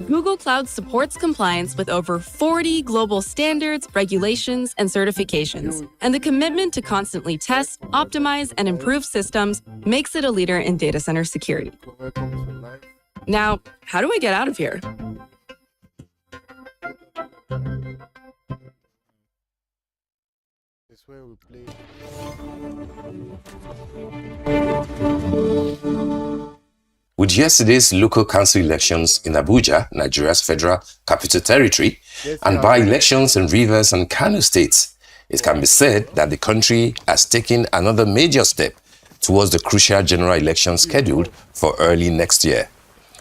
Google Cloud supports compliance with over 40 global standards, regulations, and certifications. And the commitment to constantly test, optimize, and improve systems makes it a leader in data center security. Now, how do I get out of here? Where we play. With yesterday's local council elections in Abuja, Nigeria's federal capital territory, and by-elections in Rivers and Kano states, it can be said that the country has taken another major step towards the crucial general election scheduled for early next year.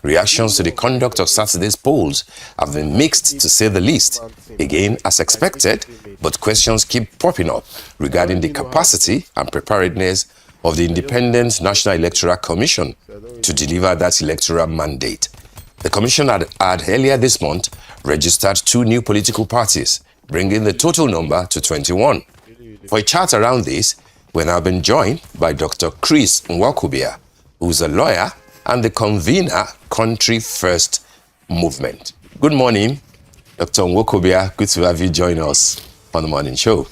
Reactions to the conduct of Saturday's polls have been mixed, to say the least. Again, as expected, but questions keep popping up regarding the capacity and preparedness of the Independent National Electoral Commission to deliver that electoral mandate. The commission had earlier this month registered 2 new political parties, bringing the total number to 21. For a chat around this, we're now been joined by Dr. Chris Nwokobia, who's a lawyer and the convener, Country First Movement. Good morning, Dr. Nwokobia. Good to have you join us on the morning show.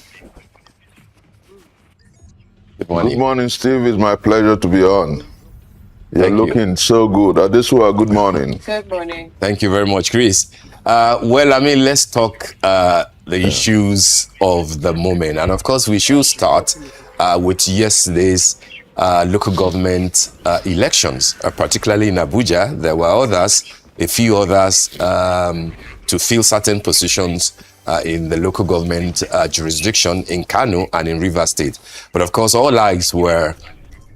Good morning. Good morning, Steve. It's my pleasure to be on. You're looking so good. Adesua, good morning. Good morning. Thank you very much, Chris. Let's talk the issues of the moment. And of course, we should start with yesterday's local government elections, particularly in Abuja. There were a few others to fill certain positions in the local government jurisdiction in Kano and in Rivers State. But of course, all eyes were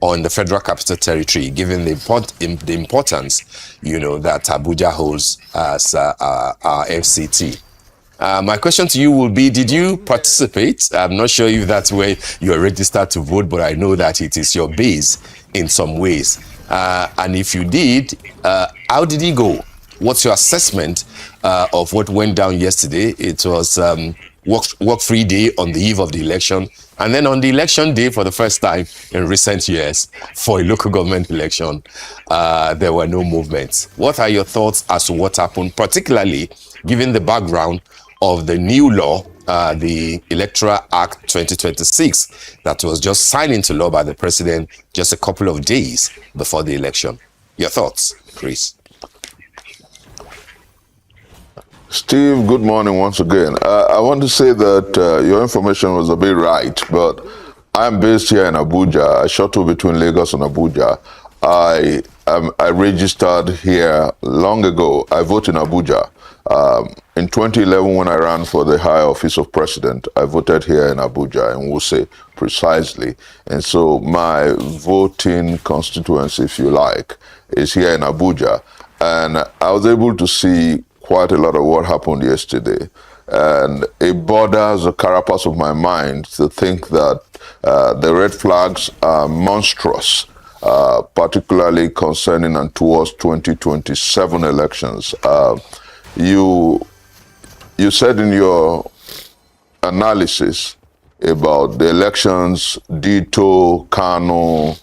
on the Federal Capital Territory, given the importance, that Abuja holds as our FCT. My question to you will be, did you participate? I'm not sure if that's where you're registered to vote, but I know that it is your base in some ways. And if you did, how did it go? What's your assessment of what went down yesterday? It was work-free day on the eve of the election. And then on the election day, for the first time in recent years, for a local government election, there were no movements. What are your thoughts as to what happened, particularly given the background of the new law, the Electoral Act 2026, that was just signed into law by the president just a couple of days before the election? Your thoughts, Chris? Steve, good morning once again. I want to say that your information was a bit right, but I'm based here in Abuja. I shuttle between Lagos and Abuja. I registered here long ago. I vote in Abuja. In 2011, when I ran for the high office of president, I voted here in Abuja, in Wuse precisely. And so my voting constituency, if you like, is here in Abuja. And I was able to see quite a lot of what happened yesterday. And it borders the carapace of my mind to think that the red flags are monstrous, particularly concerning and towards 2027 elections. You said in your analysis about the elections, Dito, Kano,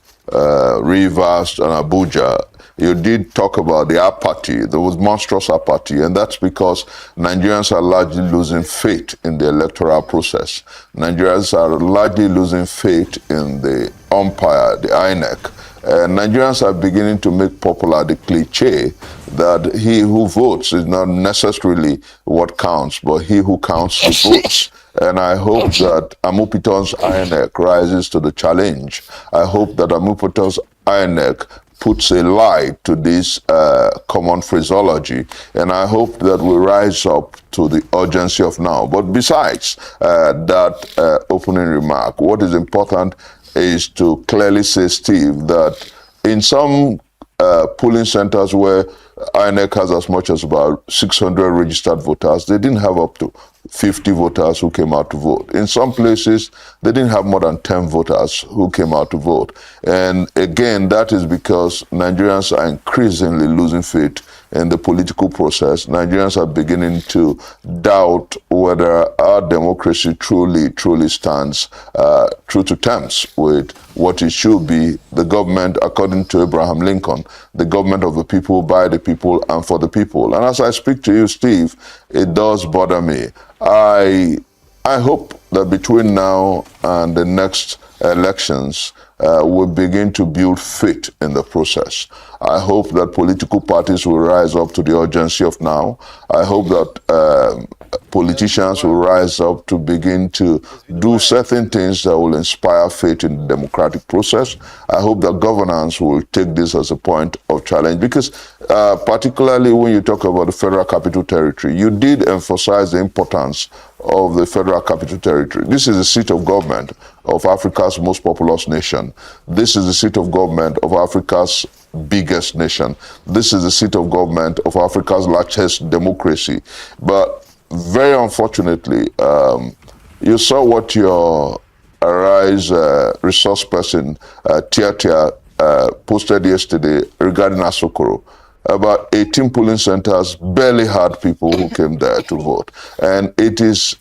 Rivers, and Abuja. You did talk about the apathy. There was monstrous apathy, and that's because Nigerians are largely losing faith in the electoral process. Nigerians are largely losing faith in the umpire, the INEC. Nigerians are beginning to make popular the cliche that he who votes is not necessarily what counts, but he who counts the votes. And I hope that Amupiton's INEC rises to the challenge. I hope that Amupiton's INEC puts a light to this common phraseology, and I hope that we rise up to the urgency of now. But besides that opening remark, what is important is to clearly say, Steve, that in some polling centers where INEC has as much as about 600 registered voters, they didn't have up to 50 voters who came out to vote. In some places, they didn't have more than 10 voters who came out to vote. And again, that is because Nigerians are increasingly losing faith in the political process. Nigerians are beginning to doubt whether our democracy truly stands true to terms with what it should be, the government, according to Abraham Lincoln, the government of the people, by the people and for the people. And as I speak to you, Steve, it does bother me. I hope that between now and the next elections, we'll begin to build faith in the process. I hope that political parties will rise up to the urgency of now. I hope that politicians will rise up to begin to do certain things that will inspire faith in the democratic process. I hope that governance will take this as a point of challenge, because particularly when you talk about the Federal Capital Territory, you did emphasize the importance of the Federal Capital Territory. This is the seat of government of Africa's most populous nation. This is the seat of government of Africa's biggest nation. This is the seat of government of Africa's largest democracy. But very unfortunately, you saw what your Arise resource person, Tia, posted yesterday regarding Asokoro. About 18 polling centers barely had people who came there to vote. And it is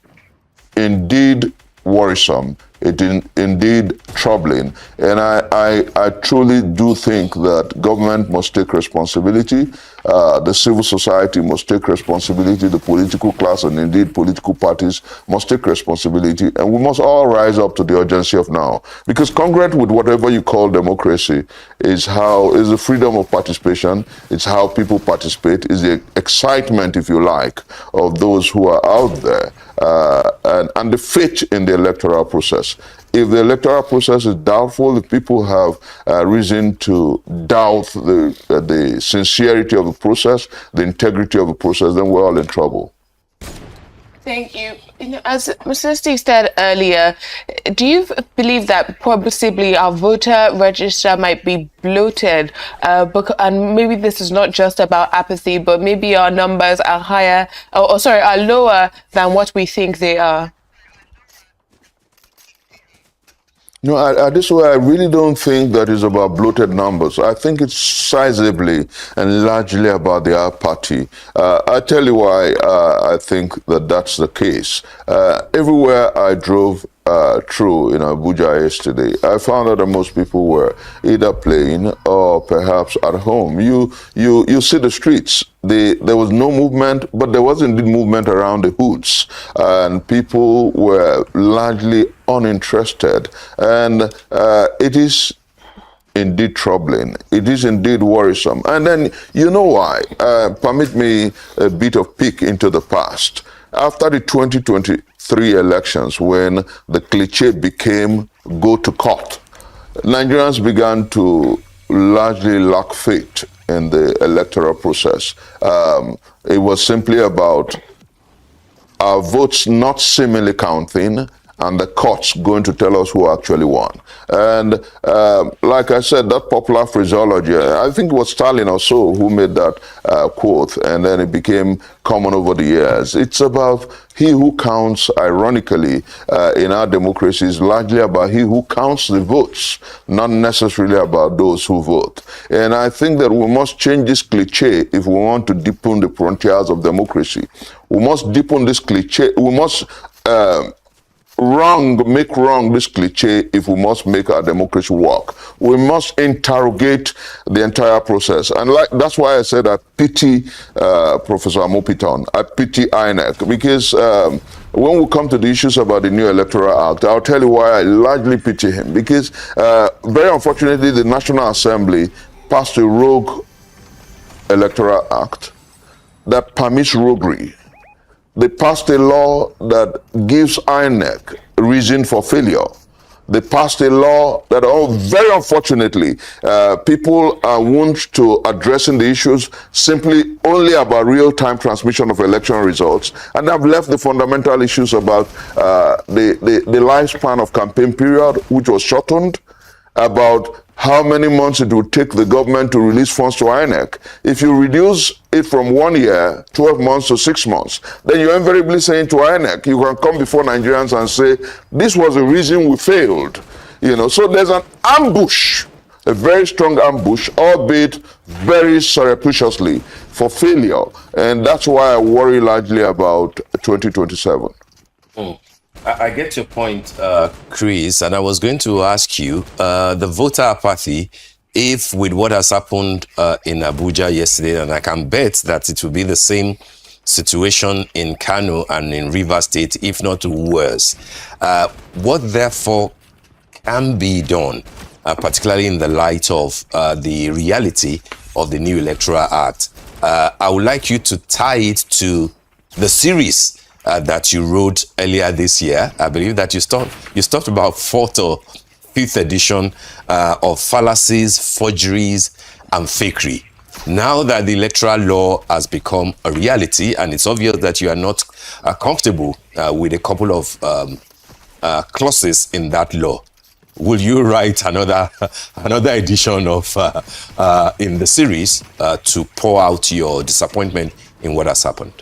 indeed worrisome. It is indeed troubling. And I truly do think that government must take responsibility. The civil society must take responsibility. The political class and indeed political parties must take responsibility. And we must all rise up to the urgency of now. Because congruent with whatever you call democracy is the freedom of participation. It's how people participate. It's the excitement, if you like, of those who are out there. And the faith in the electoral process. If the electoral process is doubtful, if people have reason to doubt the sincerity of the process, the integrity of the process, then we're all in trouble. Thank you. As Mr. Steve said earlier, do you believe that possibly our voter register might be bloated? And maybe this is not just about apathy, but maybe our numbers are higher, are lower than what we think they are. No, at this way, I really don't think that is about bloated numbers. I think it's sizably and largely about the apathy. I tell you why I think that that's the case. Everywhere I drove through in Abuja yesterday, I found out that most people were either playing or perhaps at home. You see the streets. There was no movement, but there was indeed movement around the hoods, and people were largely uninterested. And it is indeed troubling. It is indeed worrisome. And then, you know why? Permit me a bit of peek into the past. After the 2023 elections, when the cliché became go to court, Nigerians began to largely lack faith in the electoral process. It was simply about our votes not seemingly counting and the courts going to tell us who actually won. And like I said, that popular phraseology, I think it was Stalin or so who made that quote, and then it became common over the years. It's about he who counts, ironically, in our democracy is largely about he who counts the votes, not necessarily about those who vote. And I think that we must change this cliché if we want to deepen the frontiers of democracy. We must deepen this cliché. We must make wrong this cliché if we must make our democracy work. We must interrogate the entire process. And that's why I said I pity Professor Amopiton. I pity INEC, because when we come to the issues about the new Electoral Act, I'll tell you why I largely pity him. Because very unfortunately, the National Assembly passed a rogue Electoral Act that permits roguery. They passed a law that gives INEC reason for failure. They passed a law that, very unfortunately, people are wont to addressing the issues simply only about real-time transmission of election results, and have left the fundamental issues about the lifespan of campaign period, which was shortened, about how many months it would take the government to release funds to INEC. If you reduce it from 1 year, 12 months to 6 months, then you're invariably saying to INEC, you can come before Nigerians and say, this was the reason we failed. So there's an ambush, a very strong ambush, albeit very surreptitiously, for failure. And that's why I worry largely about 2027. I get your point, Chris, and I was going to ask you, the voter apathy if with what has happened in Abuja yesterday, and I can bet that it will be the same situation in Kano and in Rivers State, if not worse, what therefore can be done, particularly in the light of the reality of the new Electoral Act? I would like you to tie it to the series that you wrote earlier this year. I believe that you stopped about 4th or 5th edition of fallacies, forgeries, and fakery. Now that the electoral law has become a reality, and it's obvious that you are not comfortable with a couple of clauses in that law, will you write another edition of in the series to pour out your disappointment in what has happened?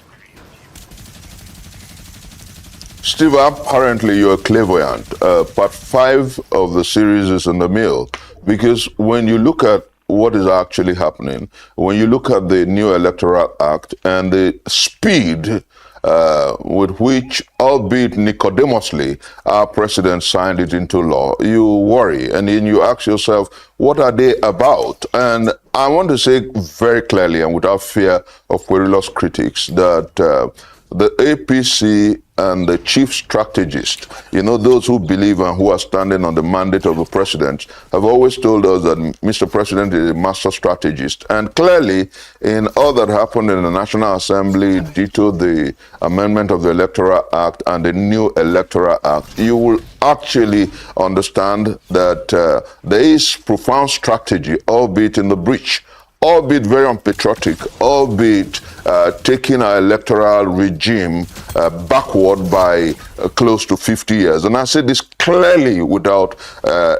Steve, apparently you're clairvoyant. Part 5 of the series is in the mill, because when you look at what is actually happening, when you look at the new Electoral Act and the speed with which, albeit Nicodemously, our president signed it into law, you worry, and then you ask yourself, what are they about? And I want to say very clearly and without fear of querulous critics that the APC and the chief strategist, those who believe and who are standing on the mandate of the president, have always told us that Mr. President is a master strategist. And clearly, in all that happened in the National Assembly, ditto the amendment of the Electoral Act and the new Electoral Act, you will actually understand that there is profound strategy, albeit in the breach, albeit very unpatriotic, albeit taking our electoral regime backward by close to 50 years. And I said this clearly without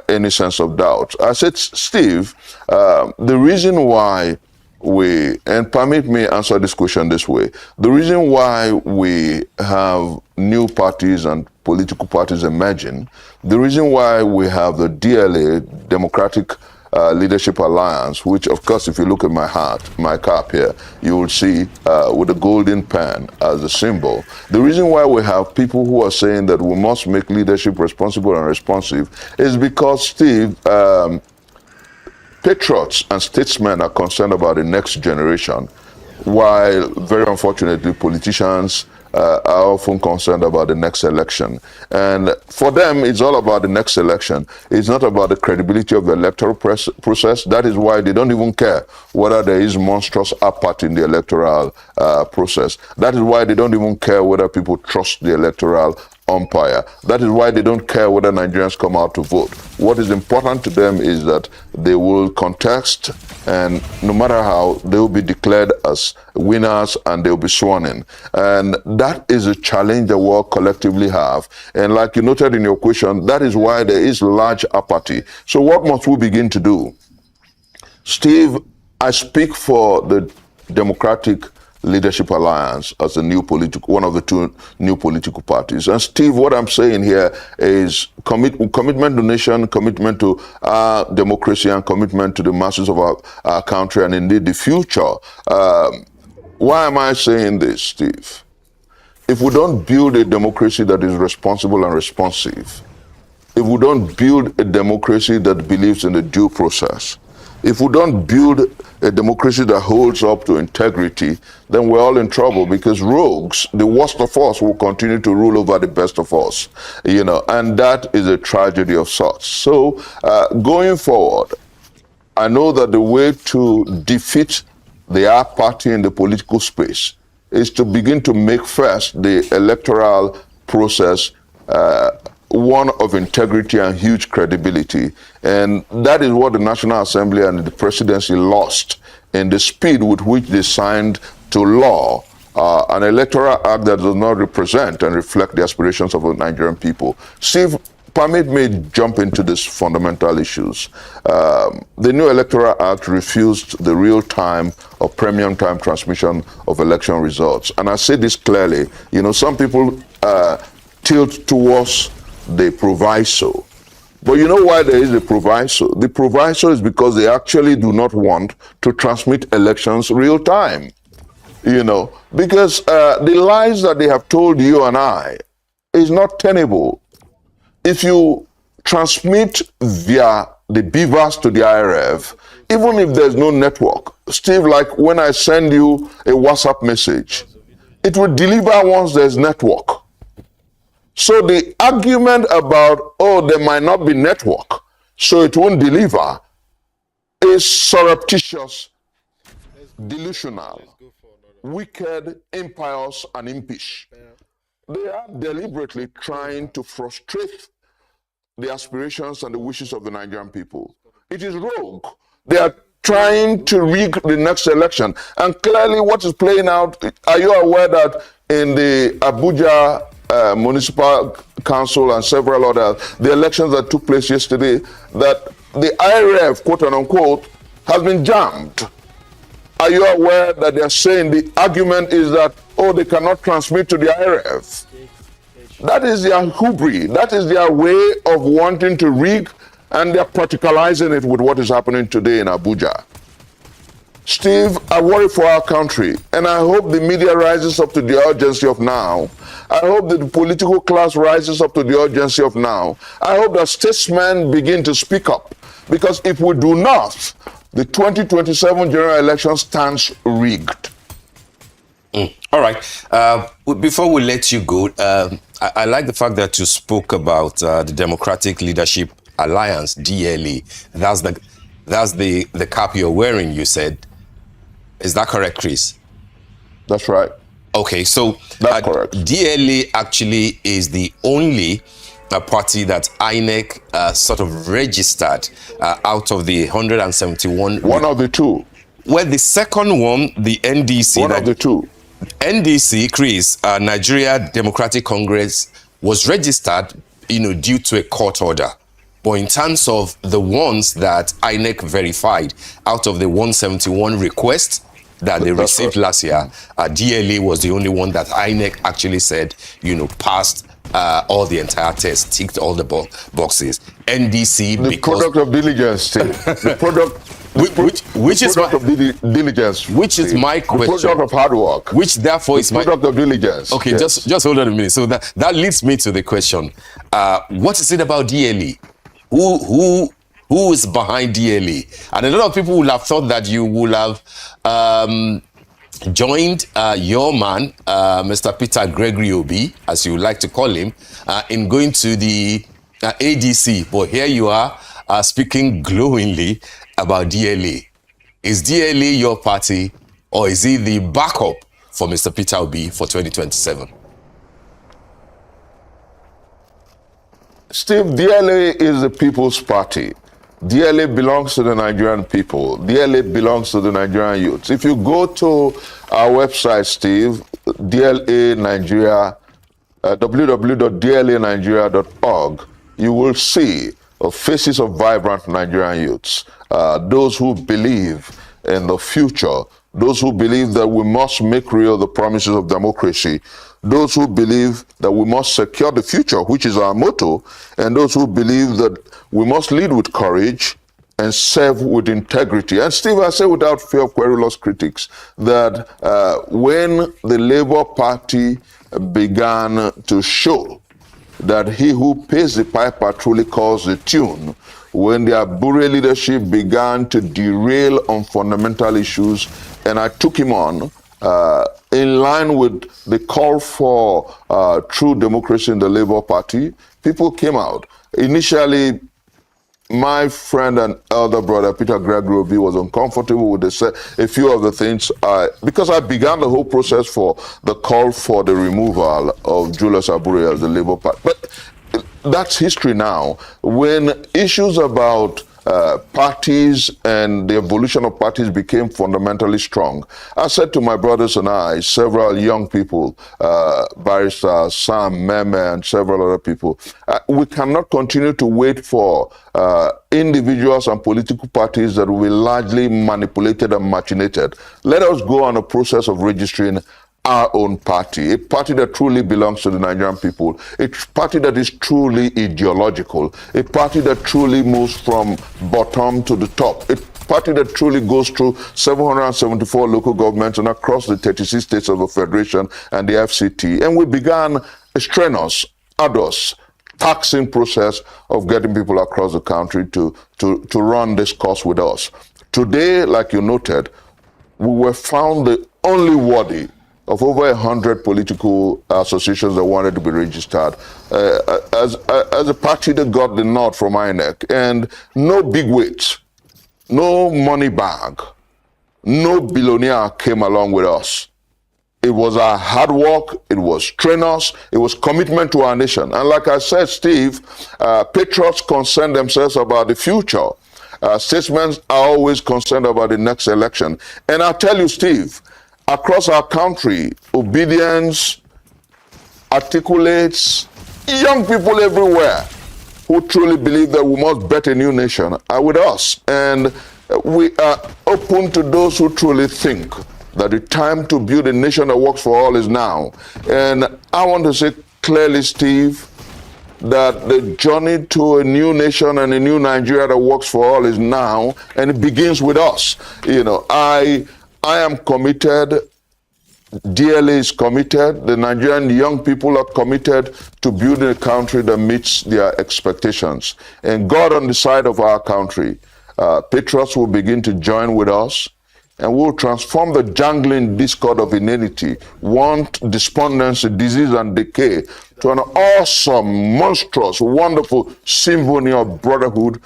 any sense of doubt. I said, Steve, the reason why and permit me answer this question this way, the reason why we have new parties and political parties emerging, the reason why we have the DLA, Democratic Leadership Alliance, which, of course, if you look at my cap here, you will see with the golden pen as a symbol. The reason why we have people who are saying that we must make leadership responsible and responsive is because, Steve, patriots and statesmen are concerned about the next generation, while, very unfortunately, politicians are often concerned about the next election. And for them, it's all about the next election. It's not about the credibility of the electoral process. That is why they don't even care whether there is monstrous apathy in the electoral process. That is why they don't even care whether people trust the electoral umpire. That is why they don't care whether Nigerians come out to vote. What is important to them is that they will contest, and no matter how, they will be declared as winners and they will be sworn in. And that is a challenge that we all collectively have. And like you noted in your question, that is why there is large apathy. So what must we begin to do? Steve, I speak for the Democratic Leadership Alliance as one of the two new political parties. And Steve, what I'm saying here is commitment to nation, commitment to our democracy, and commitment to the masses of our country, and indeed the future. Why am I saying this, Steve? If we don't build a democracy that is responsible and responsive, if we don't build a democracy that believes in the due process, if we don't build a democracy that holds up to integrity, then we're all in trouble, because rogues, the worst of us, will continue to rule over the best of us, and that is a tragedy of sorts. So going forward, I know that the way to defeat the R party in the political space is to begin to make first the electoral process one of integrity and huge credibility. And that is what the National Assembly and the presidency lost in the speed with which they signed to law an electoral act that does not represent and reflect the aspirations of the Nigerian people. Steve, permit me jump into these fundamental issues. The new Electoral Act refused the real-time or premium time transmission of election results. And I say this clearly, some people tilt towards the proviso. But you know why there is a proviso? The proviso is because they actually do not want to transmit elections real time. Because the lies that they have told you and I is not tenable. If you transmit via the beavers to the IRF, even if there's no network, Steve, like when I send you a WhatsApp message, it will deliver once there's network. So the argument about, oh, there might not be network, so it won't deliver, is surreptitious, delusional, wicked, impious, and impish. They are deliberately trying to frustrate the aspirations and the wishes of the Nigerian people. It is rogue. They are trying to rig the next election. And clearly what is playing out, are you aware that in the Abuja Municipal Council and several others, the elections that took place yesterday, that the IRF, quote unquote, has been jammed? Are you aware that they're saying the argument is that, oh, they cannot transmit to the IRF? That is their hubris. That is their way of wanting to rig, and they're practicalizing it with what is happening today in Abuja. Steve, I worry for our country, and I hope the media rises up to the urgency of now. I hope that the political class rises up to the urgency of now. I hope that statesmen begin to speak up, because if we do not, the 2027 general election stands rigged. All right. Before we let you go, I like the fact that you spoke about the Democratic Leadership Alliance, DLA. That's the cap you're wearing, you said. Is that correct, Chris? That's right. Okay, so that's correct. DLA actually is the only party that INEC sort of registered out of the 171. One of the two. Well, the second one, the NDC. One of the two. NDC, Chris, Nigeria Democratic Congress, was registered, due to a court order. But in terms of the ones that INEC verified, out of the 171 requests that they received last year, DLA was the only one that INEC actually said, passed all the entire tests, ticked all the boxes. NDC, the product of diligence, the product. Which is my diligence. Which is my question. The product of hard work. Which therefore is my product of diligence. Okay, yes. just hold on a minute. So that leads me to the question: what is it about DLE? Who is behind DLE? And a lot of people will have thought that you will have joined your man, Mr. Peter Gregory Obi, as you like to call him, in going to the ADC. But here you are speaking glowingly about DLA. Is DLA your party, or is it the backup for Mr. Peter Obi for 2027? Steve, DLA is the People's Party. DLA belongs to the Nigerian people. DLA belongs to the Nigerian youths. If you go to our website, Steve, DLA Nigeria, www.dlanigeria.org, you will see faces of vibrant Nigerian youths, those who believe in the future, those who believe that we must make real the promises of democracy, those who believe that we must secure the future, which is our motto, and those who believe that we must lead with courage and serve with integrity. And Steve, I say without fear of querulous critics that when the Labour Party began to show that he who pays the piper truly calls the tune, when the Abure leadership began to derail on fundamental issues, and I took him on in line with the call for true democracy in the Labour Party, people came out. Initially, my friend and elder brother, Peter Gregory Obi, was uncomfortable with a few of the things, because I began the whole process for the call for the removal of Julius Abure as the Labour Party. But that's history now. When issues about parties and the evolution of parties became fundamentally strong, I said to my brothers and I, several young people, Barrister Sam, Meme, and several other people, we cannot continue to wait for individuals and political parties that will be largely manipulated and machinated. Let us go on a process of registering our own party, a party that truly belongs to the Nigerian people, a party that is truly ideological, a party that truly moves from bottom to the top, a party that truly goes through 774 local governments and across the 36 states of the Federation and the FCT. And we began a strenuous, arduous, taxing process of getting people across the country to run this course with us. Today, like you noted, we were found the only worthy of over 100 political associations that wanted to be registered as a party that got the nod from INEC. And no big weights, no money bag, no billionaire came along with us. It was our hard work, it was trainers, it was commitment to our nation. And like I said, Steve, patriots concern themselves about the future. Statesmen are always concerned about the next election. And I'll tell you, Steve, across our country, obedience, articulates, young people everywhere who truly believe that we must bet a new nation are with us. And we are open to those who truly think that the time to build a nation that works for all is now. And I want to say clearly, Steve, that the journey to a new nation and a new Nigeria that works for all is now, and it begins with us. You know, I am committed. DLA is committed. The Nigerian young people are committed to building a country that meets their expectations. And God on the side of our country, patriots will begin to join with us, and we'll transform the jangling discord of inanity, want, despondency, disease, and decay to an awesome, monstrous, wonderful symphony of brotherhood,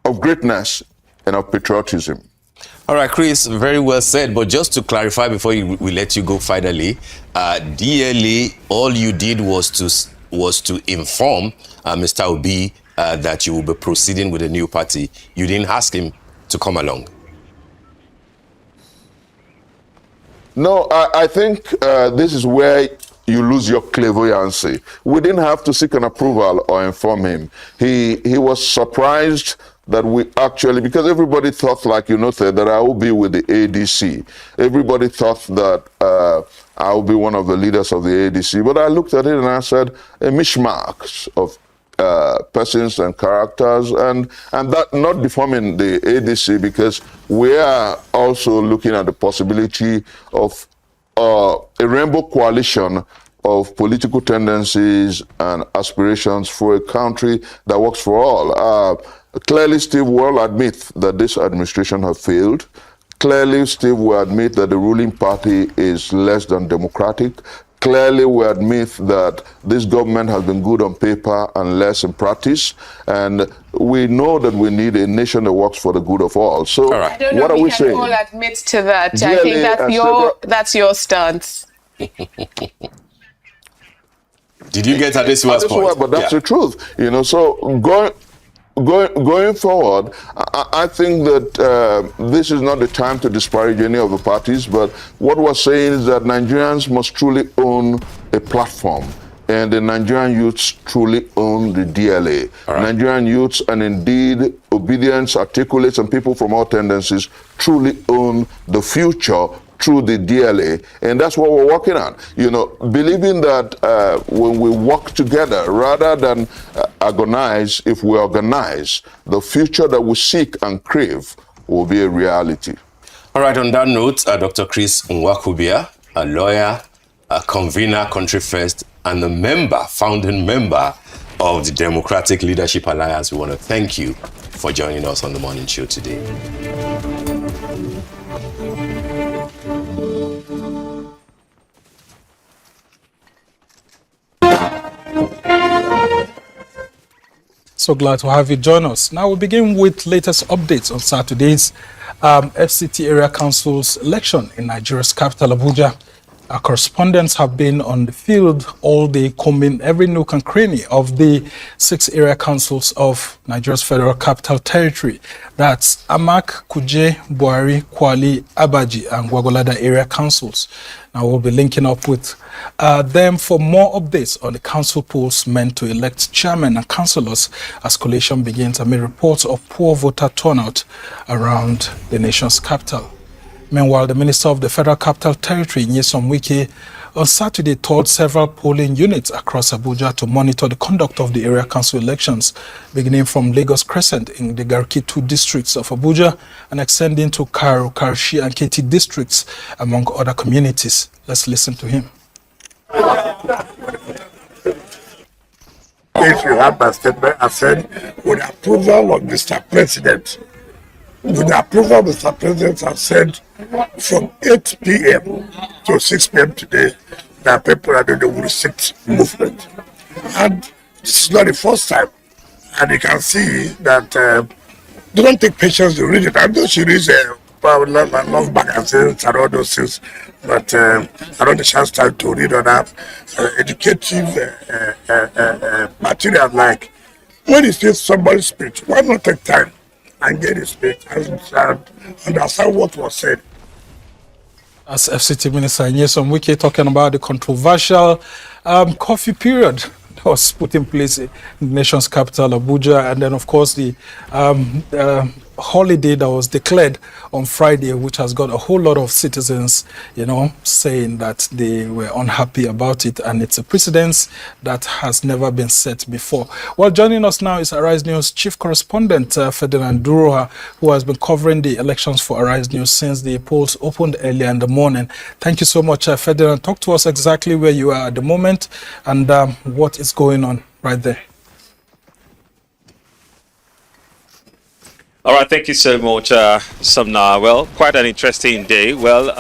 of greatness, and of patriotism. All right, Chris, very well said. But just to clarify before we let you go finally, DLA, all you did was to inform Mr. Obi that you will be proceeding with a new party. You didn't ask him to come along. No, I think this is where you lose your clairvoyancy. We didn't have to seek an approval or inform him. He was surprised that we actually, because everybody thought, like you noted, that I will be with the ADC. Everybody thought that I will be one of the leaders of the ADC. But I looked at it and I said, a mishmash of persons and characters, and that not deforming the ADC, because we are also looking at the possibility of a rainbow coalition of political tendencies and aspirations for a country that works for all. Clearly, Steve will admit that this administration has failed. Clearly, Steve will admit that the ruling party is less than democratic. Clearly, we admit that this government has been good on paper and less in practice. And we know that we need a nation that works for the good of all. So, all right. I don't know what if are we can saying? all admit to that. DLA I think that's your stance. Did you get Adesiwa's point? But that's the truth. You know, so going forward, I think that this is not the time to disparage any of the parties, but what we're saying is that Nigerians must truly own a platform, and the Nigerian youths truly own the DLA. Right. Nigerian youths, and indeed obedience, articulates, and people from all tendencies truly own the future through the DLA, and that's what we're working on. You know, believing that when we work together, rather than agonize, if we organize, the future that we seek and crave will be a reality. All right, on that note, Dr. Chris Nwakubia, a lawyer, a convener, Country First, and a founding member of the Democratic Leadership Alliance, we want to thank you for joining us on the morning show today. So glad to have you join us. Now we begin with latest updates on Saturday's FCT Area Council's election in Nigeria's capital, Abuja. Our correspondents have been on the field all day, combing every nook and cranny of the 6 area councils of Nigeria's Federal Capital Territory. That's Amak, Kuje, Buhari, Kwali, Abaji, and Gwagwalada area councils. Now we'll be linking up with them for more updates on the council polls meant to elect chairmen and councillors as collation begins amid reports of poor voter turnout around the nation's capital. Meanwhile, the Minister of the Federal Capital Territory, Nyesom Wike, on Saturday toured several polling units across Abuja to monitor the conduct of the area council elections, beginning from Lagos Crescent in the Garki 2 districts of Abuja and extending to Karu, Karshi, and Keti districts, among other communities. Let's listen to him. If you have my statement, I said, with approval of Mr. President, with the approval of Mr. President, has said from 8 p.m. to 6 p.m. today, that people are doing the restrict movement. And this is not the first time. And you can see that they don't take patience to read it. I know she reads love magazines and all those things, but I don't have chance time to read on that educative material. Like when you see somebody's speech, why not take time and get his speech and understand what was said? As FCT Minister Nyesom Wike talking about the controversial curfew period that was put in place in the nation's capital, Abuja, and then, of course, the holiday that was declared on Friday, which has got a whole lot of citizens, saying that they were unhappy about it, and it's a precedence that has never been set before. Well, joining us now is Arise News Chief Correspondent Ferdinand Duroha, who has been covering the elections for Arise News since the polls opened earlier in the morning. Thank you so much, Ferdinand. Talk to us exactly where you are at the moment and what is going on right there. All right, thank you so much, Samna. Well, quite an interesting day. Well,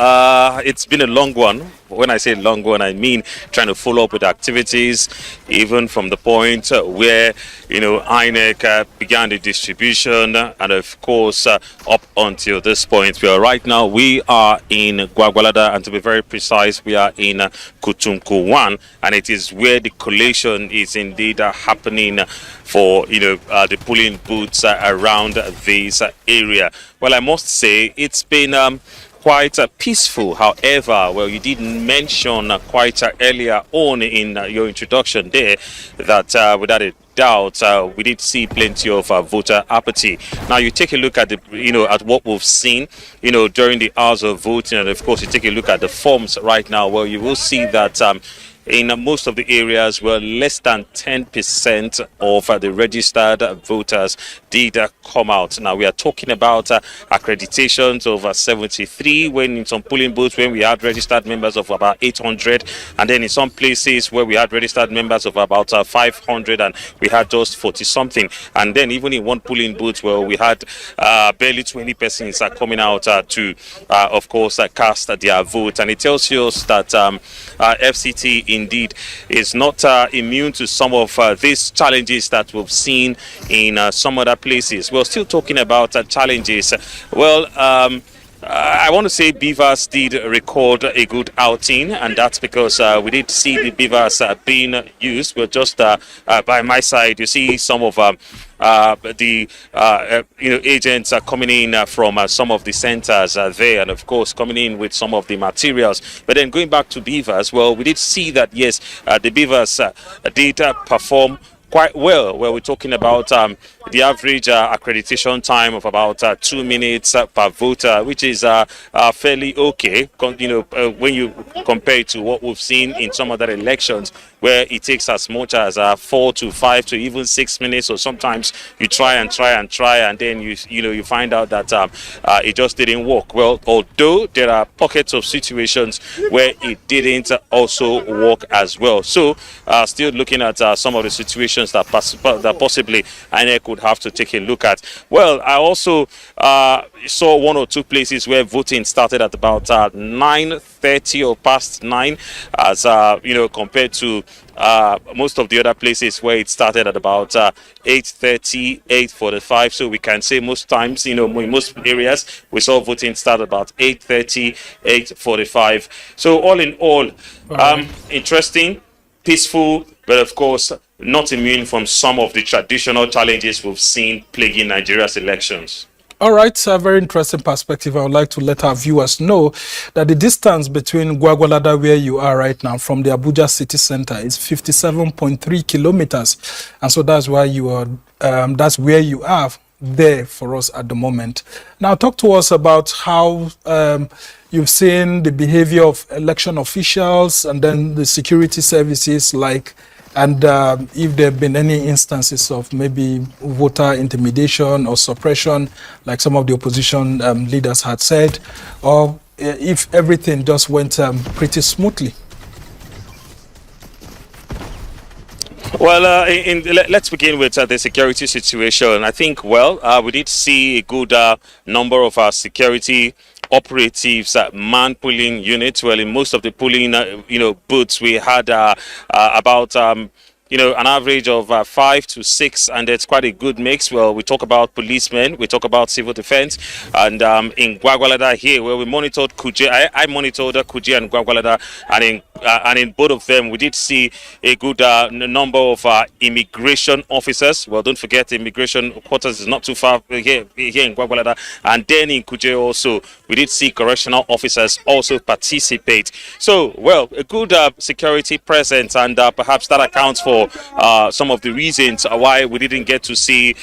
it's been a long one. When I say long one, I mean trying to follow up with activities, even from the point where, INEC began the distribution, and of course, up until this point. Well, right now, we are in Gwagwalada, and to be very precise, we are in Kutumku 1, and it is where the collation is indeed happening for, the polling booths around this area. Well, I must say, it's been quite peaceful. However, well, you did mention quite earlier on in your introduction there that without a doubt, we did see plenty of voter apathy. Now, you take a look at at what we've seen, during the hours of voting, and of course, you take a look at the forms right now. Well, you will see that in most of the areas, well, less than 10% of the registered voters did come out. Now, we are talking about accreditations of 73, when in some polling booths, when we had registered members of about 800, and then in some places where we had registered members of about 500, and we had just 40-something. And then even in one polling booth, where we had barely 20 persons coming out to, of course, cast their vote. And it tells us that FCT indeed is not immune to some of these challenges that we've seen in some other places. We're still talking about challenges. Well, I want to say Beavers did record a good outing, and that's because we did see the Beavers being used. We're just by my side, you see some of the agents are coming in from some of the centers there, and of course coming in with some of the materials. But then going back to Beavers, well, we did see that yes, the Beavers did perform quite well. Where we're talking about the average accreditation time of about 2 minutes per voter, which is fairly okay, when you compare it to what we've seen in some other elections, where it takes as much as 4 to 5 to even 6 minutes, or sometimes you try, and then you find out that it just didn't work. Well, although there are pockets of situations where it didn't also work as well. So still looking at some of the situations that possibly INEC would have to take a look at. Well, I also saw 1 or 2 places where voting started at about 9:30 or past 9, as compared to most of the other places where it started at about 8:30, 8:45. So we can say most times, in most areas, we saw voting start about 8:30, 8:45. So all in all, interesting, peaceful, but of course not immune from some of the traditional challenges we've seen plaguing Nigeria's elections. All right, a very interesting perspective. I would like to let our viewers know that the distance between Gwagwalada, where you are right now, from the Abuja city center is 57.3 kilometers. And so that's why you are, that's where you are there for us at the moment. Now, talk to us about how you've seen the behavior of election officials and then the security services, and if there have been any instances of maybe voter intimidation or suppression, like some of the opposition leaders had said, or if everything just went pretty smoothly. Well, let's begin with the security situation. I think, well, we did see a good number of our security operatives, man pulling units. Well, in most of the pulling, booths, we had about an average of 5 to 6, and it's quite a good mix. Well, we talk about policemen, we talk about civil defense, and in Gwagwalada here, where we monitored Kuje, I monitored Kuje and Gwagwalada, and in both of them, we did see a good number of immigration officers. Well, don't forget, immigration quarters is not too far here in Gwagwalada, and then in Kuje also, we did see correctional officers also participate. So, well, a good security presence, and perhaps that accounts for some of the reasons why we didn't get to see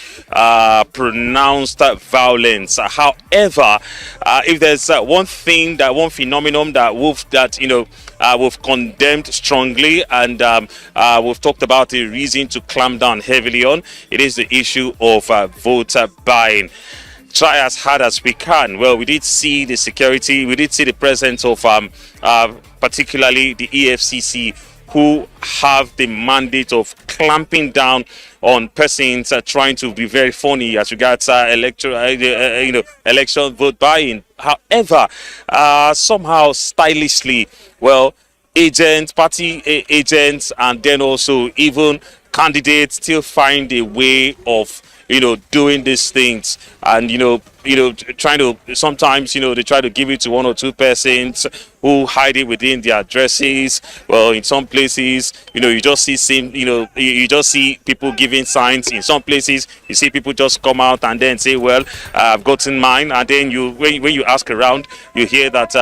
pronounced violence. However, if there's one phenomenon that we've condemned strongly, and we've talked about a reason to clamp down heavily on, it is the issue of voter buying. Try as hard as we can. Well, we did see the security, we did see the presence of particularly the EFCC, who have the mandate of clamping down on persons trying to be very funny as regards election vote buying. However, somehow stylishly, well, party agents, and then also even candidates still find a way of doing these things, and trying to sometimes they try to give it to one or two persons who hide it within their addresses. Well, in some places, you just see people giving signs. In some places, you see people just come out and then say, well, I've gotten mine, and then when you ask around, you hear that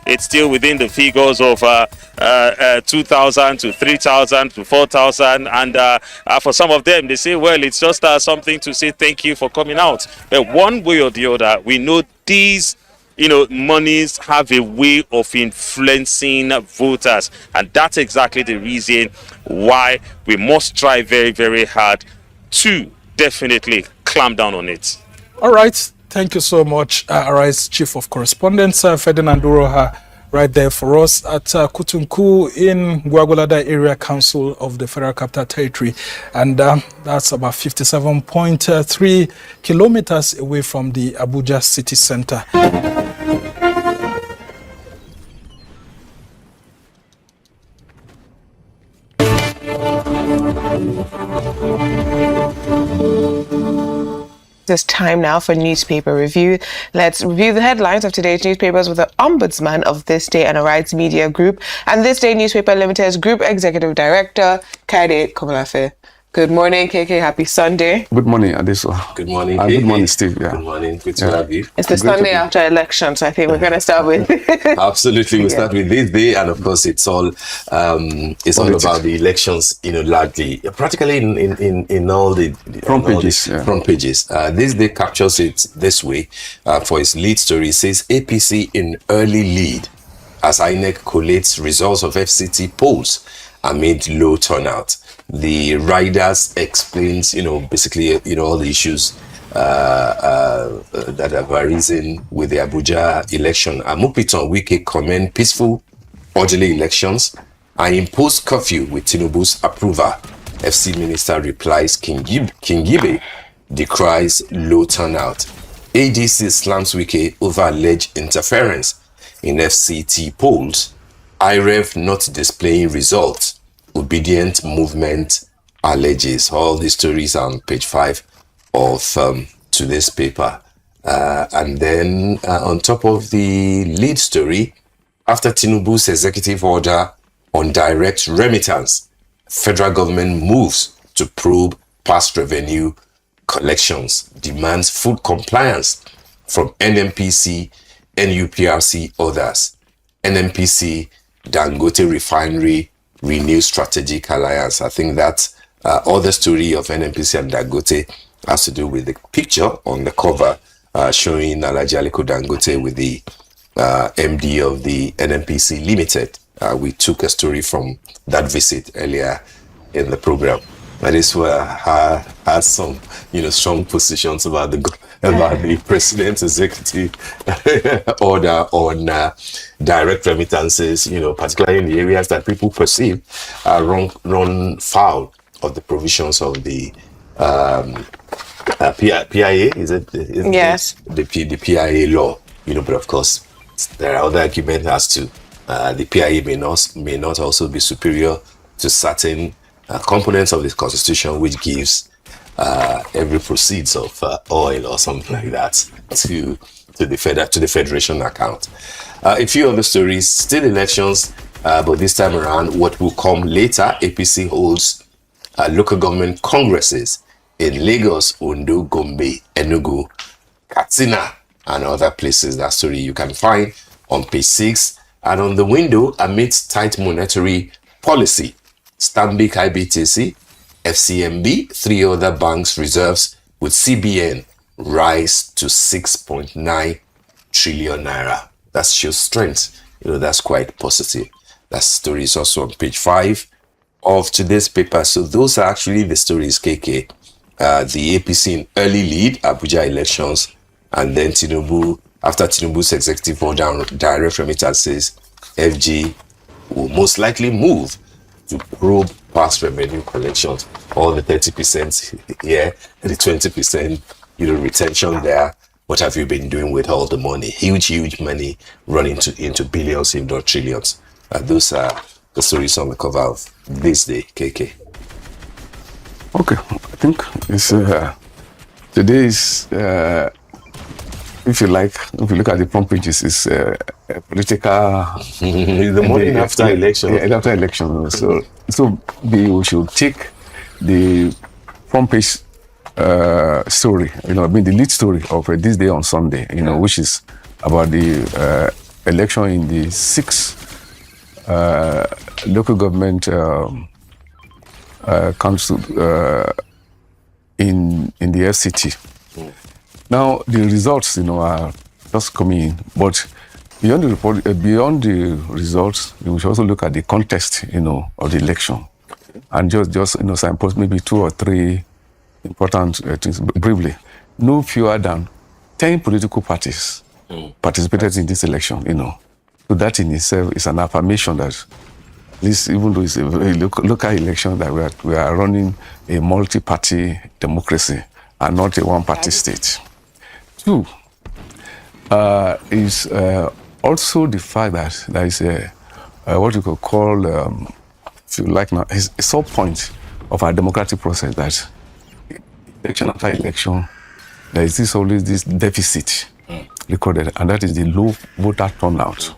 it's still within the figures of 2,000 to 3,000 to 4,000, and for some of them, they say, well, it's just something to say thank you for coming out. One way or the other, we know these monies have a way of influencing voters, and that's exactly the reason why we must try very, very hard to definitely clamp down on it. All right, thank you so much, Arise Chief of Correspondence Ferdinand Uroha, right there for us at Kutunku in Gwagwalada Area Council of the Federal Capital Territory, and that's about 57.3 kilometers away from the Abuja city center. It's time now for newspaper review. Let's review the headlines of today's newspapers with the Ombudsman of This Day and Rights Media Group and This Day Newspaper Limited's Group Executive Director, Kade Komolafe. Good morning, KK. Happy Sunday. Good morning, Adeso. Good morning, KK. Good morning, Steve. Yeah. Good morning. Good to have you. It's the Sunday after elections. I think we're going to start with. Absolutely, we'll start with this day, and of course, it's all about the elections. Largely, practically in all the front pages. Front pages. This day captures it this way for its lead story. It says APC in early lead as INEC collates results of FCT polls amid low turnout. The riders explains, basically, all the issues that have arisen with the Abuja election. Amupiton Wike commend peaceful, orderly elections and imposed curfew with Tinubu's approval. FC Minister replies Kingibe decries low turnout. ADC slams Wike over alleged interference in FCT polls. IREF not displaying results. Obedient movement alleges. All the stories are on page 5 of today's paper. And then on top of the lead story, after Tinubu's executive order on direct remittance, federal government moves to probe past revenue collections, demands full compliance from NNPC, NUPRC, others. NNPC, Dangote Refinery, renew strategic alliance. I think that other story of NNPC and Dangote has to do with the picture on the cover showing Alhaji Aliko Dangote with the MD of the NNPC Limited. We took a story from that visit earlier in the program. That is where I had some, strong positions about the president's executive order on direct remittances, particularly in the areas that people perceive run foul of the provisions of the PIA, is it? Yes. The PIA law, but of course, there are other arguments as to the PIA may not also be superior to certain components of the Constitution, which gives every proceeds of oil or something like that to the Federation account. A few other stories, still elections, but this time around, what will come later, APC holds local government congresses in Lagos, Ondo, Gombe, Enugu, Katsina, and other places. That story you can find on page 6. And on the window, amidst tight monetary policy, Stanbic IBTC, FCMB, 3 other banks' reserves with CBN rise to 6.9 trillion naira. That shows strength. That's quite positive. That story is also on page 5 of today's paper. So those are actually the stories, KK. The APC in early lead, Abuja elections, and then Tinubu, after Tinubu's executive order direct remittances, FG will most likely move to probe past revenue collections, all the 30% here, the 20%, retention there. What have you been doing with all the money? Huge money running into billions, if not trillions. Those are the stories on the cover of this day, KK. Okay, I think it's today is if you look at the front pages, it's a political. The morning after election. Yeah, after election. So we should take the front page story. The lead story of this day on Sunday. Which is about the election in the 6 local government council in the FCT. Now the results, are just coming in, but beyond the results, we should also look at the context, of the election, and just signpost maybe 2 or 3 important things briefly. No fewer than 10 political parties participated in this election. So that in itself is an affirmation that this, even though it's a very local election, that we are running a multi-party democracy and not a one-party state. 2 is also the fact that there is what you could call, if you like now, is a sub point of our democratic process, that election after election, there is always this deficit recorded, and that is the low voter turnout.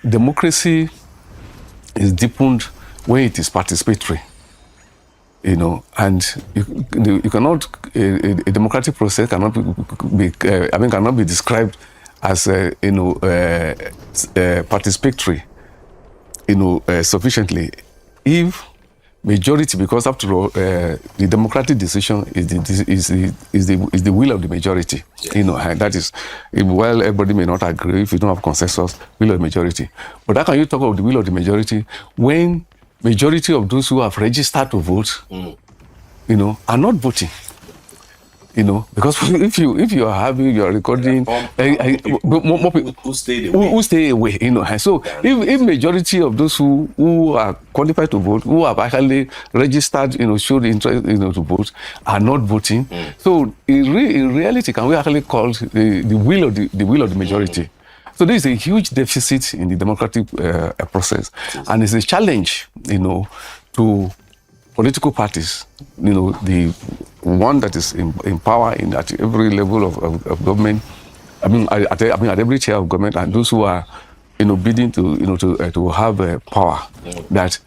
Democracy is deepened when it is participatory, and you cannot, a democratic process cannot be described as participatory, sufficiently if majority, because after all, the democratic decision is the will of the majority. And that is, while everybody may not agree, if you don't have consensus, will of the majority. But how can you talk of the will of the majority when majority of those who have registered to vote, are not voting? Because if you are recording more people who stay away, So if majority of those who are qualified to vote, who have actually registered, showed interest, to vote, are not voting, so in reality, can we actually call the will of the majority? So there is a huge deficit in the democratic process, and it's a challenge, to political parties, the one that is in power at every level of government. At every tier of government, and those who are, bidding to have power. That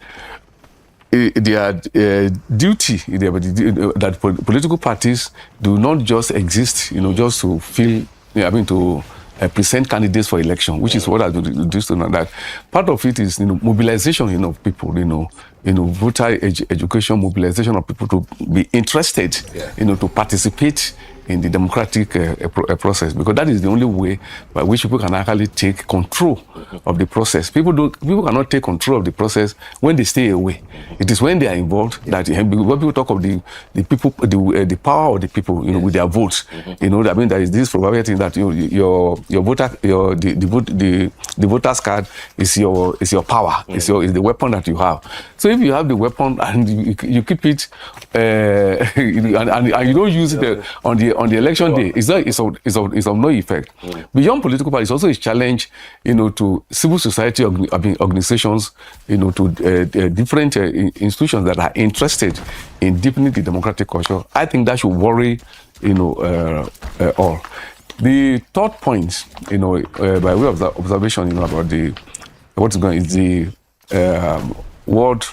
their duty, that political parties do not just exist, just to feel, to present candidates for election, which is what I do to know that part of it is mobilization of people, voter education, mobilization of people to be interested, to participate in the democratic process, because that is the only way by which people can actually take control of the process. People cannot take control of the process when they stay away. It is when they are involved that when people talk of the people, the power of the people, with their votes. I mean, there is this probability that your voter's card is your power, is the weapon that you have. So if you have the weapon and you keep it, and you don't use it on the election day, it's of no effect. Beyond political parties, also a challenge, to civil society organizations, to different institutions that are interested in deepening the democratic culture. I think that should worry, all. The third point, by way of observation, about what's going is the World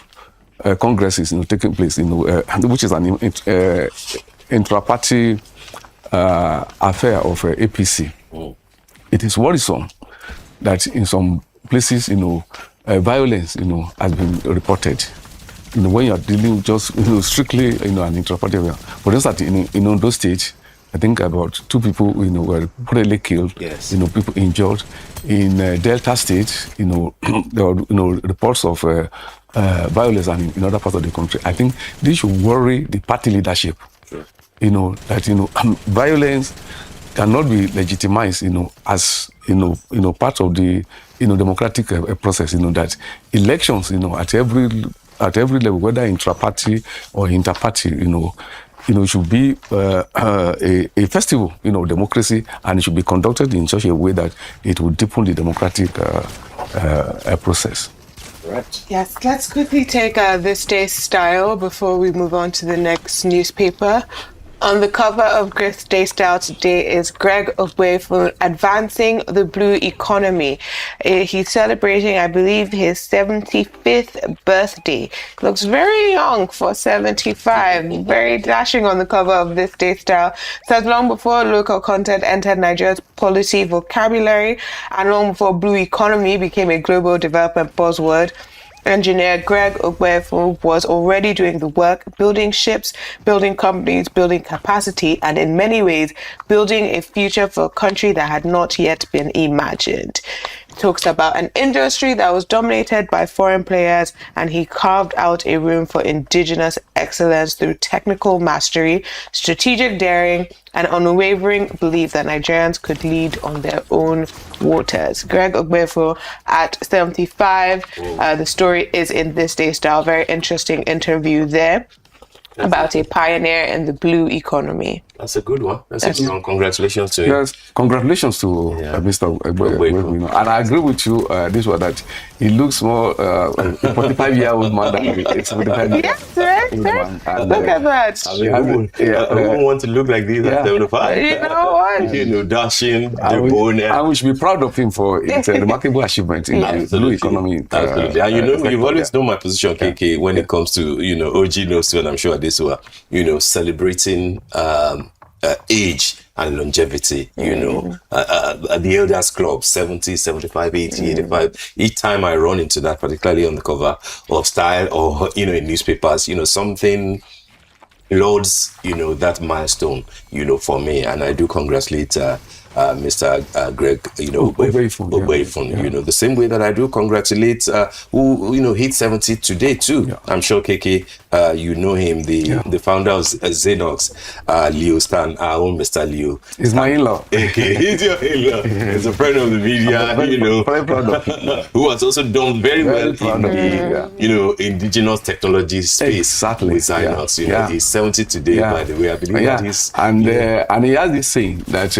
Congresses, taking place, which is an intra-party affair of APC. It is worrisome that in some places, violence, has been reported. When you are dealing just, strictly, an intra-party affair. For instance, in those states, I think about 2 people, were brutally killed. Yes. People injured. In Delta State, there were, reports of violence and in other parts of the country. I think this should worry the party leadership. Sure. That violence cannot be legitimized, as part of the democratic process. That elections, at every level, whether intra-party or inter-party, should be a festival, democracy, and it should be conducted in such a way that it will deepen the democratic process. Right. Yes, let's quickly take this day's style before we move on to the next newspaper. On the cover of This Day's Style today is Greg Ogbuefu advancing the blue economy. He's celebrating, I believe, his 75th birthday. Looks very young for 75. Very dashing on the cover of This Day's Style. Says long before local content entered Nigeria's policy vocabulary and long before blue economy became a global development buzzword, engineer Greg Ogbuefu was already doing the work, building ships, building companies, building capacity, and in many ways, building a future for a country that had not yet been imagined. Talks about an industry that was dominated by foreign players, and he carved out a room for indigenous excellence through technical mastery, strategic daring, and unwavering belief that Nigerians could lead on their own waters. Greg Ogbuefu at 75. The story is in This Day's Style. Very interesting interview there about a pioneer in the blue economy. That's a good one. That's a good one. Congratulations to him. Yes, congratulations to Mr. Ogbuefu. And I agree with you, this one, that he looks more a 45-year-old man than a 75-year-old Yes, right? man. Look at that. Who want to look like this at 75? You know what? Dashing, debonair. And we should be proud of him for his remarkable achievement in the blue economy. Absolutely. And you've always known my position, KK, when it comes to, OG knows too, and I'm sure this were, celebrating age and longevity, at the Elders Club, 70, 75, 80, 85. Each time I run into that, particularly on the cover of Style or, in newspapers, something loads, that milestone, for me. And I do congratulate Mr. Greg, Ogbuefu, the same way that I do congratulate who, hit 70 today too. Yeah. I'm sure KK, you know him, the founder of Xenox, Leo Stan, our own Mr. Leo. He's my in-law. Okay, he's your in-law. He's a friend of the media, very proud of him. Who has also done very well in the, indigenous technology space. Exactly. With Xenox. He's 70 today, by the way. I believe that he's... And he has this saying that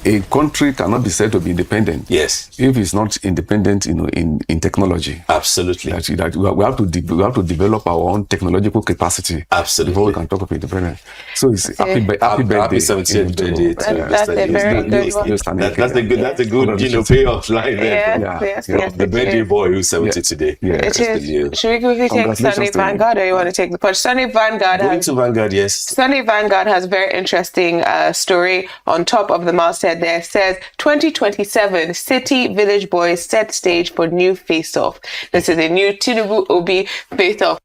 a country cannot be said to be independent. Yes. If it's not independent, in technology. Absolutely. That we have to develop our own technological capacity. Absolutely. Before we can talk of independence. So it's happy birthday. Happy 70th birthday. That's a very good one. That's a good, payoff line there. Yes. The birthday boy who's 70 today. Yeah. It is. Should we quickly take Sunny Vanguard, or you want to take the punch? Sunny Vanguard. Going to Vanguard, yes. Sunny Vanguard has a very interesting story on top of the masthead there. It says 2027 City Village Boys set stage for new face-off. This is a new Tinubu Obi face-off. .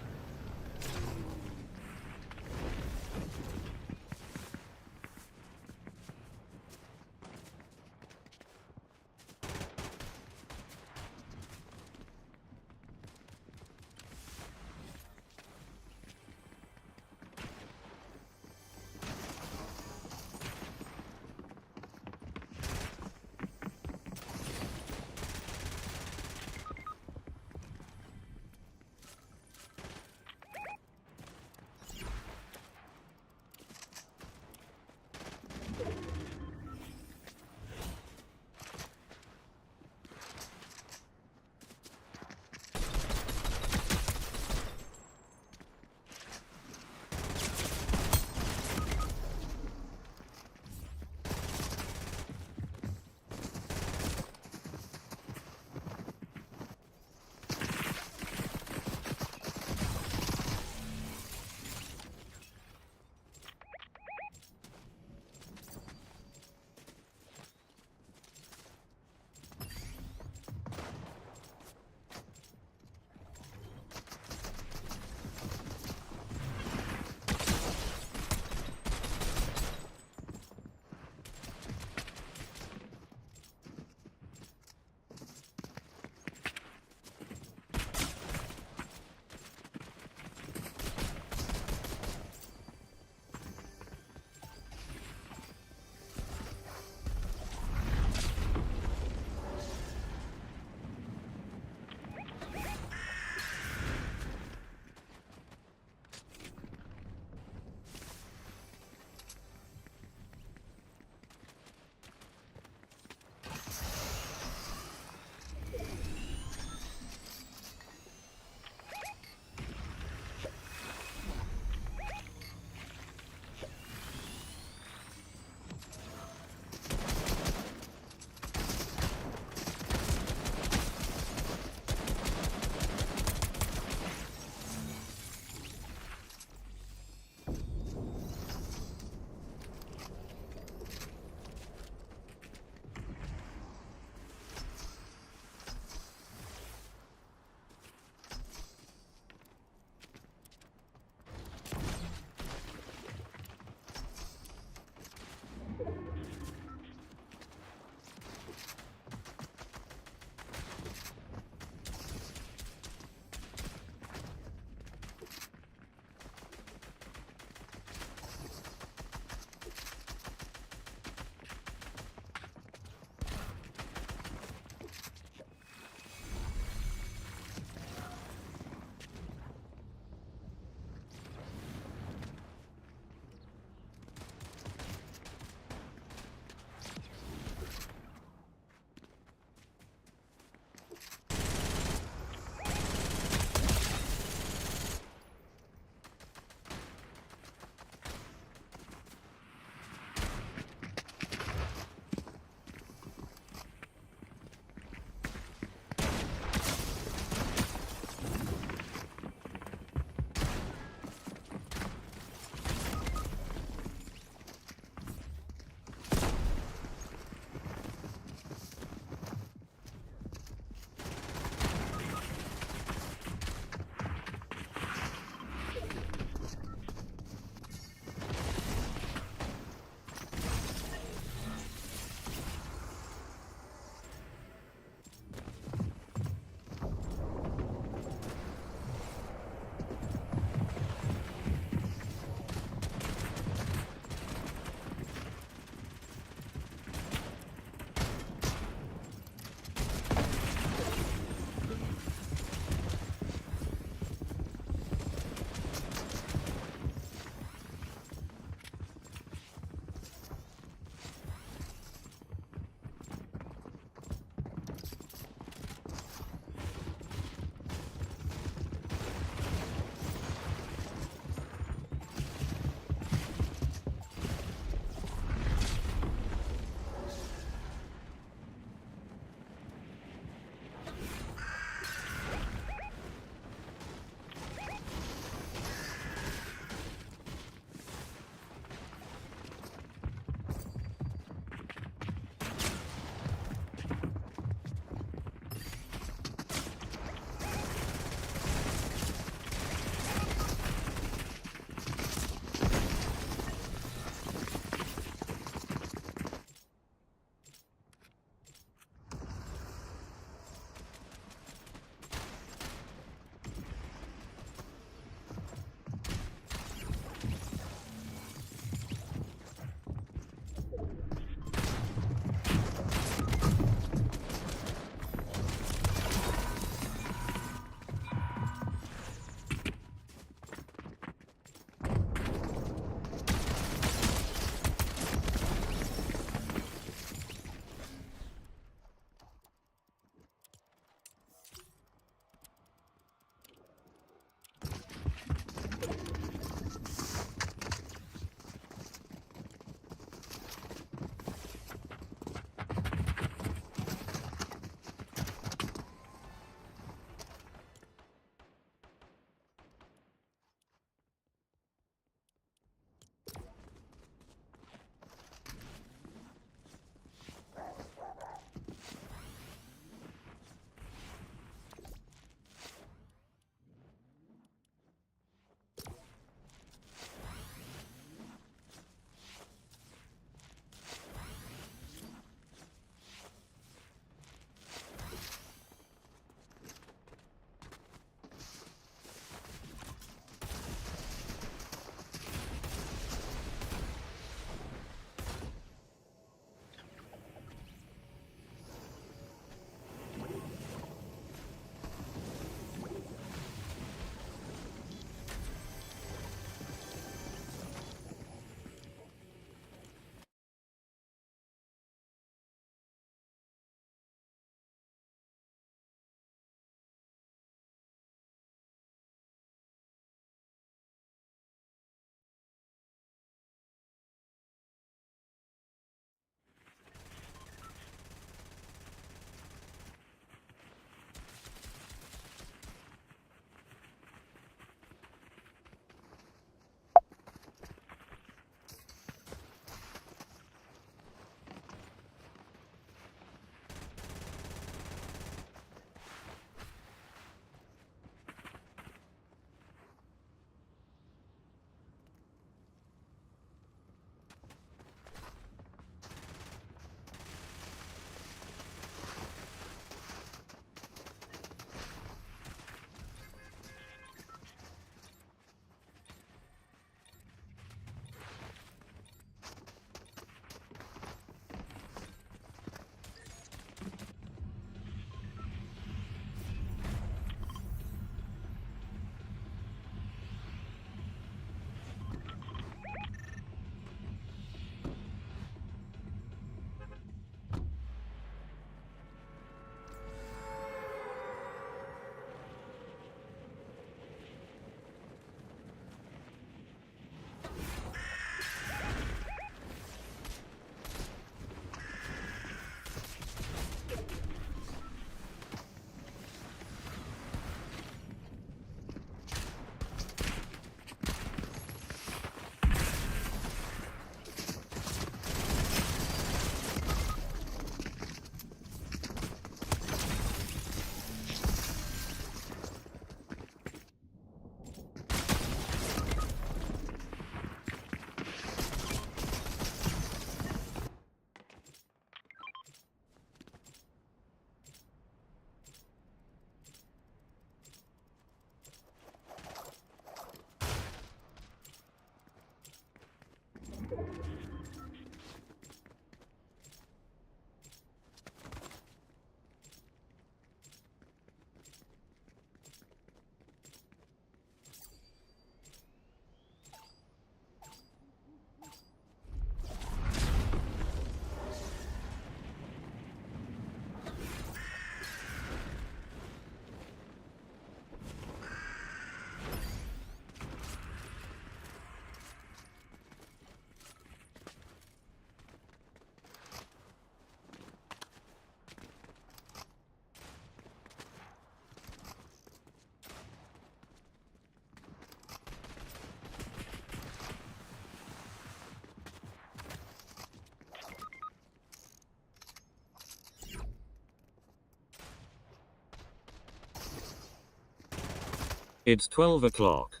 It's 12 o'clock.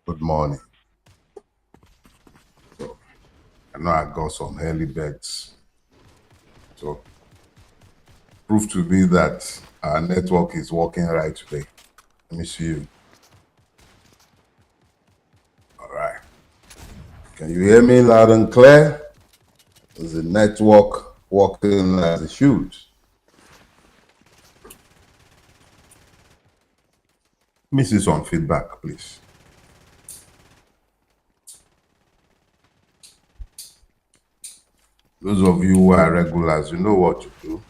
Good morning. So, I know I got some early bets. So, prove to me that our network is working right today. Let me see you. All right. Can you hear me loud and clear? Is the network working as it should? Let me see some feedback, please. Those of you who are regulars, you know what to do. You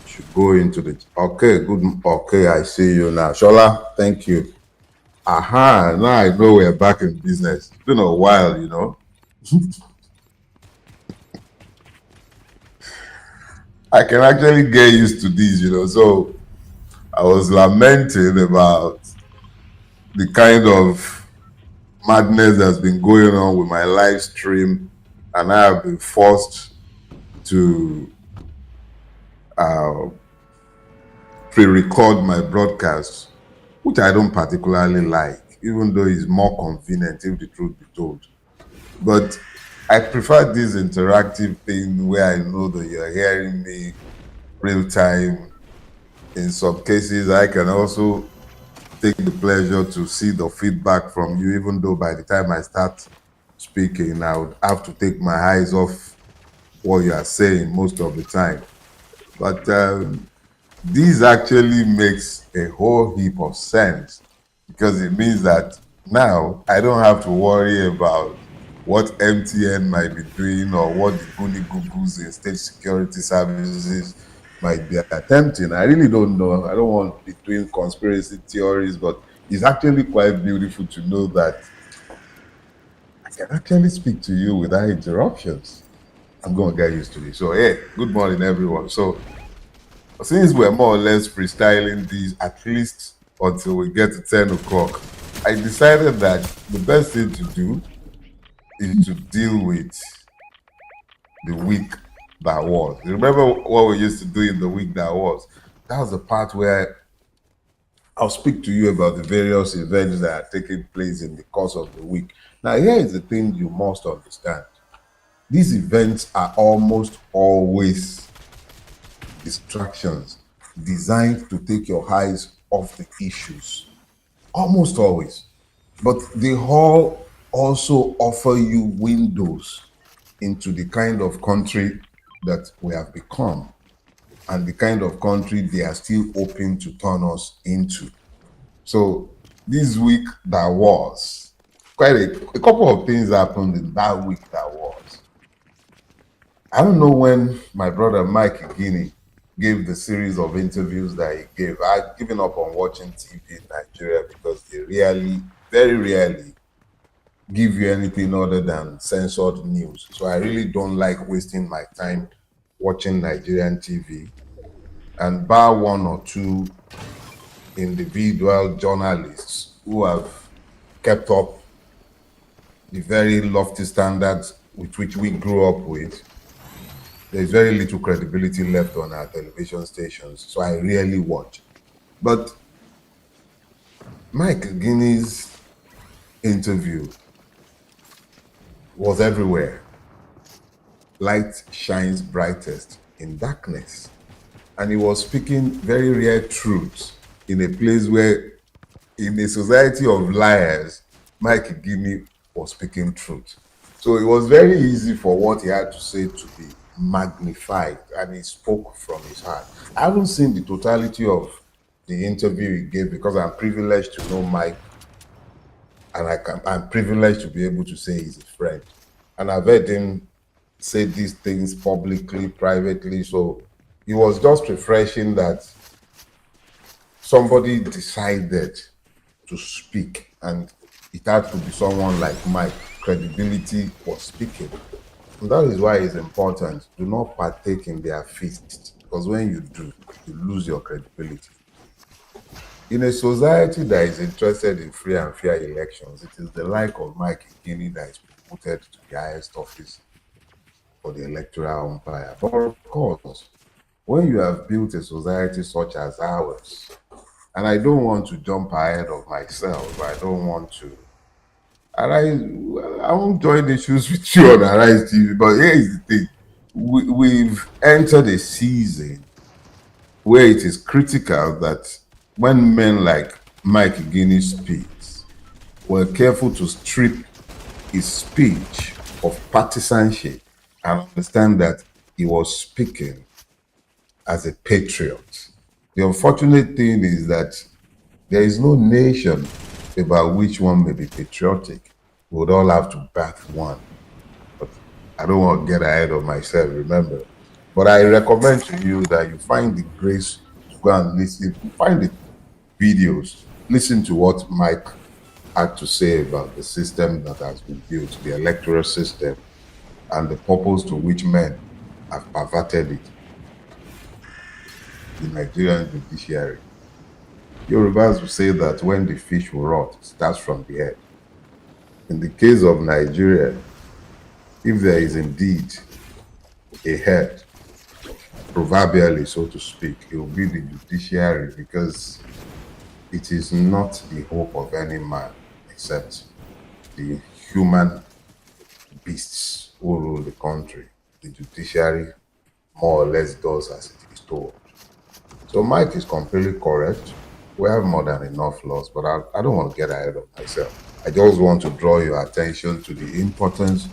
should go into the okay, good. Okay, I see you now. Shola, thank you. Aha, now I know we're back in business. It's been a while, you know. I can actually get used to these, you know. So I was lamenting about the kind of madness that's been going on with my live stream, and I have been forced to pre-record my broadcasts, which I don't particularly like, even though it's more convenient if the truth be told. But I prefer this interactive thing where I know that you're hearing me real time. In some cases, I can also take the pleasure to see the feedback from you, even though by the time I start speaking, I would have to take my eyes off what you are saying most of the time. But this actually makes a whole heap of sense, because it means that now I don't have to worry about what MTN might be doing or what the Goonie Googles in state security services might be attempting. I really don't know. I don't want to be doing conspiracy theories, but it's actually quite beautiful to know that I can actually speak to you without interruptions. I'm going to get used to it. So, hey, good morning, everyone. So, since we're more or less freestyling these, at least until we get to 10 o'clock, I decided that the best thing to do is to deal with the week that was. You remember what we used to do in the week that was? That was the part where I'll speak to you about the various events that are taking place in the course of the week. Now, here is the thing you must understand. These events are almost always distractions designed to take your eyes off the issues. Almost always. But they all also offer you windows into the kind of country that we have become and the kind of country they are still hoping to turn us into. So this week that was, quite a couple of things happened in that week that was. I don't know when my brother Mike Guinea gave the series of interviews that he gave. I've given up on watching TV in Nigeria because they really, very rarely give you anything other than censored news. So I really don't like wasting my time watching Nigerian TV. And bar one or two individual journalists who have kept up the very lofty standards with which we grew up with, there's very little credibility left on our television stations. So I rarely watch. But Mike Guinea's interview was everywhere. Light shines brightest in darkness. And he was speaking very rare truths in a place where, in a society of liars, Mike Guinea was speaking truth. So it was very easy for what he had to say to be magnified, and he spoke from his heart. I haven't seen the totality of the interview he gave because I'm privileged to know Mike, and I'm privileged to be able to say he's a friend. And I've heard him say these things publicly, privately. So it was just refreshing that somebody decided to speak, and it had to be someone like Mike. Credibility was speaking. And that is why it's important. Do not partake in their feast, because when you do, you lose your credibility. In a society that is interested in free and fair elections, it is the like of Mike Guinea that is promoted to the highest office for the electoral umpire. But of course, when you have built a society such as ours, and I don't want to jump ahead of myself, I don't want to Arise, I won't join issues with you on Arise TV, but here is the thing. We've entered a season where it is critical that when men like Mike Guinea speaks, we're careful to strip his speech of partisanship and understand that he was speaking as a patriot. The unfortunate thing is that there is no nation about which one may be patriotic. We would all have to back one. But I don't want to get ahead of myself, remember. But I recommend to you that you find the grace to go and listen, find the videos, listen to what Mike had to say about the system that has been built, the electoral system, and the purpose to which men have perverted it. The Nigerian judiciary. Yorubas will say that when the fish will rot, it starts from the head. In the case of Nigeria, if there is indeed a head, proverbially so to speak, it will be the judiciary, because it is not the hope of any man except the human beasts who rule the country. The judiciary more or less does as it is told. So Mike is completely correct. We have more than enough laws, but I don't want to get ahead of myself. I just want to draw your attention to the importance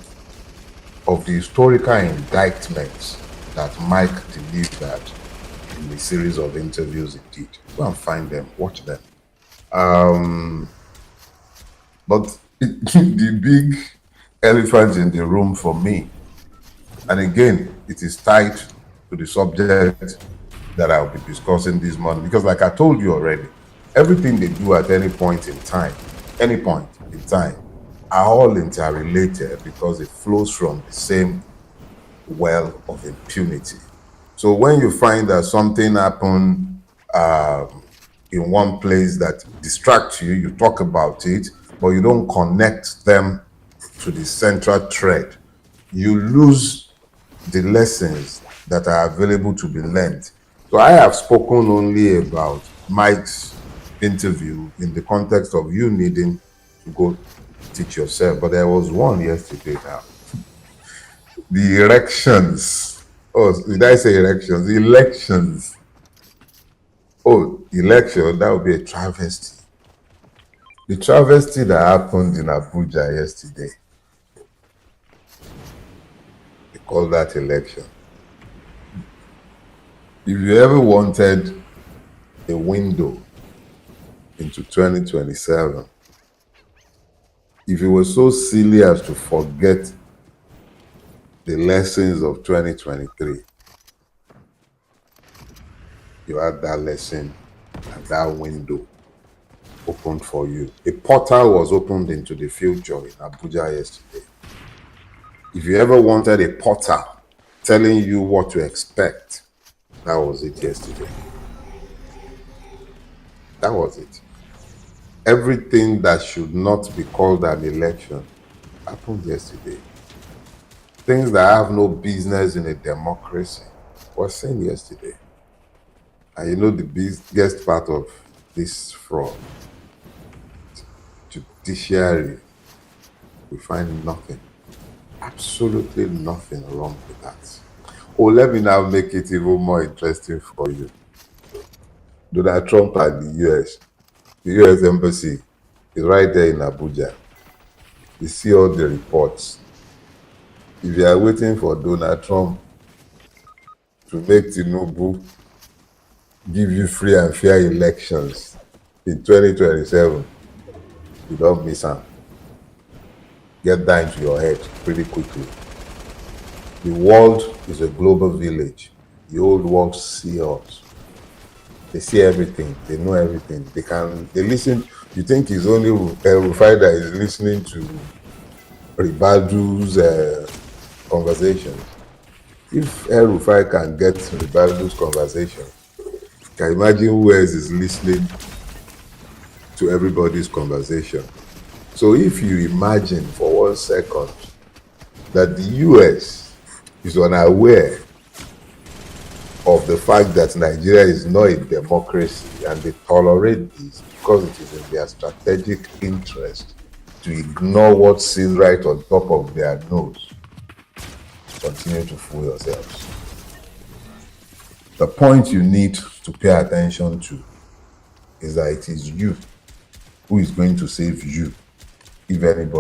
of the historical indictments that Mike delivered in the series of interviews he did. Go and find them, watch them. But the big elephant in the room for me. And again, it is tied to the subject that I'll be discussing this morning, because like I told you already, everything they do at any point in time, are all interrelated because it flows from the same well of impunity. So when you find that something happened in one place that distracts you, you talk about it, but you don't connect them to the central thread, you lose the lessons that are available to be learned. So I have spoken only about Mike's interview in the context of you needing to go teach yourself, but there was one yesterday now. The erections. Oh, did I say erections? The elections. Oh, election, that would be a travesty. The travesty that happened in Abuja yesterday, they call that election. If you ever wanted a window into 2027, if you were so silly as to forget the lessons of 2023, you had that lesson and that window opened for you. A portal was opened into the future in Abuja yesterday. If you ever wanted a portal telling you what to expect, that was it yesterday. That was it. Everything that should not be called an election happened yesterday. Things that have no business in a democracy were seen yesterday. And you know the biggest part of this fraud? Judiciary, we find nothing, absolutely nothing wrong with that. Oh, let me now make it even more interesting for you. Donald Trump at the US Embassy is right there in Abuja. You see all the reports. If you are waiting for Donald Trump to make Tinubu give you free and fair elections in 2027, you don't miss out. Get that into your head pretty quickly. The world is a global village. The old world see us. They see everything. They know everything. They listen. You think it's only Rufai that is listening to Ribadu's conversation. If Rufai can get Ribadu's conversation, can you imagine who else is listening to everybody's conversation? So if you imagine for 1 second that the US is unaware of the fact that Nigeria is not a democracy and they tolerate this because it is in their strategic interest to ignore what's seen right on top of their nose, continue to fool yourselves. The point you need to pay attention to is that it is you who is going to save you if anybody